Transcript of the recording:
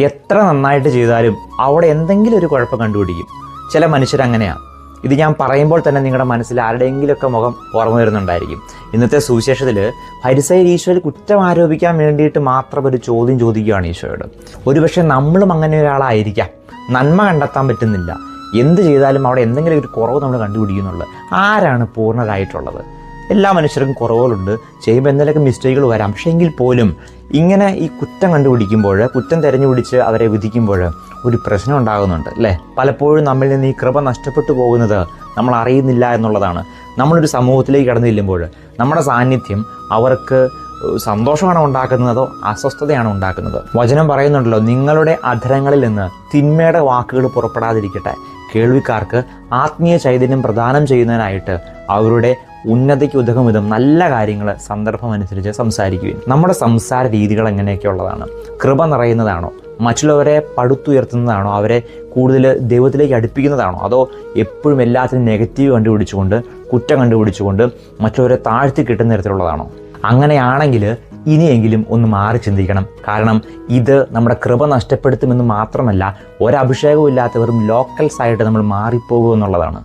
എത്ര നന്നായിട്ട് ചെയ്താലും അവിടെ എന്തെങ്കിലും ഒരു കുഴപ്പം കണ്ടുപിടിക്കും. ചില മനുഷ്യരങ്ങനെയാണ്. ഇത് ഞാൻ പറയുമ്പോൾ തന്നെ നിങ്ങളുടെ മനസ്സിൽ ആരുടെയെങ്കിലുമൊക്കെ മുഖം ഓർമ്മ വരുന്നുണ്ടായിരിക്കും. ഇന്നത്തെ സുവിശേഷത്തിൽ ഫരിസയർ ഈശോയിൽ കുറ്റം ആരോപിക്കാൻ വേണ്ടിയിട്ട് മാത്രം ഒരു ചോദ്യം ചോദിക്കുകയാണ് ഈശോയോട്. ഒരുപക്ഷെ നമ്മളും അങ്ങനെ ഒരാളായിരിക്കാം. നന്മ കണ്ടെത്താൻ പറ്റുന്നില്ല, എന്ത് ചെയ്താലും അവിടെ എന്തെങ്കിലും ഒരു കുറവ് നമ്മൾ കണ്ടുപിടിക്കുന്നുള്ളൂ. ആരാണ് പൂർണ്ണരായിട്ടുള്ളത്? എല്ലാ മനുഷ്യർക്കും കുറവുകളുണ്ട്, ചെയ്യുമ്പോൾ എന്തെങ്കിലുമൊക്കെ മിസ്റ്റേക്കുകൾ വരാം. പക്ഷേ എങ്കിൽ പോലും ഇങ്ങനെ ഈ കുറ്റം കണ്ടുപിടിക്കുമ്പോൾ, കുറ്റം തിരഞ്ഞുപിടിച്ച് അവരെ വിധിക്കുമ്പോൾ ഒരു പ്രശ്നം ഉണ്ടാകുന്നുണ്ട് അല്ലേ? പലപ്പോഴും നമ്മിൽ നിന്ന് ഈ കൃപ നഷ്ടപ്പെട്ടു പോകുന്നത് നമ്മൾ അറിയുന്നില്ല എന്നുള്ളതാണ്. നമ്മളൊരു സമൂഹത്തിലേക്ക് കടന്നു ചെല്ലുമ്പോൾ നമ്മുടെ സാന്നിധ്യം അവർക്ക് സന്തോഷമാണോ ഉണ്ടാക്കുന്നതോ അസ്വസ്ഥതയാണോ ഉണ്ടാക്കുന്നത്? വചനം പറയുന്നുണ്ടല്ലോ, നിങ്ങളുടെ അധരങ്ങളിൽ നിന്ന് തിന്മയുടെ വാക്കുകൾ പുറപ്പെടാതിരിക്കട്ടെ. കേൾവിക്കാർക്ക് ആത്മീയ ചൈതന്യം പ്രദാനം ചെയ്യുന്നതിനായിട്ട് അവരുടെ ഉന്നതിക്ക് ഉതകും വിധം നല്ല കാര്യങ്ങൾ സന്ദർഭമനുസരിച്ച് സംസാരിക്കുകയും. നമ്മുടെ സംസാര രീതികൾ എങ്ങനെയൊക്കെ ഉള്ളതാണ്? കൃപ നിറയുന്നതാണോ? മറ്റുള്ളവരെ പടുത്തുയർത്തുന്നതാണോ? അവരെ കൂടുതൽ ദൈവത്തിലേക്ക് അടുപ്പിക്കുന്നതാണോ? അതോ എപ്പോഴും എല്ലാത്തിനും നെഗറ്റീവ് കണ്ടുപിടിച്ചുകൊണ്ട്, കുറ്റം കണ്ടുപിടിച്ചുകൊണ്ട് മറ്റുള്ളവരെ താഴ്ത്തി കിട്ടുന്ന തരത്തിലുള്ളതാണോ? അങ്ങനെയാണെങ്കിൽ ഇനിയെങ്കിലും ഒന്ന് മാറി ചിന്തിക്കണം. കാരണം ഇത് നമ്മുടെ കൃപ നഷ്ടപ്പെടുത്തുമെന്ന് മാത്രമല്ല, ഒരഭിഷേകവും ഇല്ലാത്ത വെറും ലോക്കൽസായിട്ട് നമ്മൾ മാറിപ്പോകുമെന്നുള്ളതാണ്.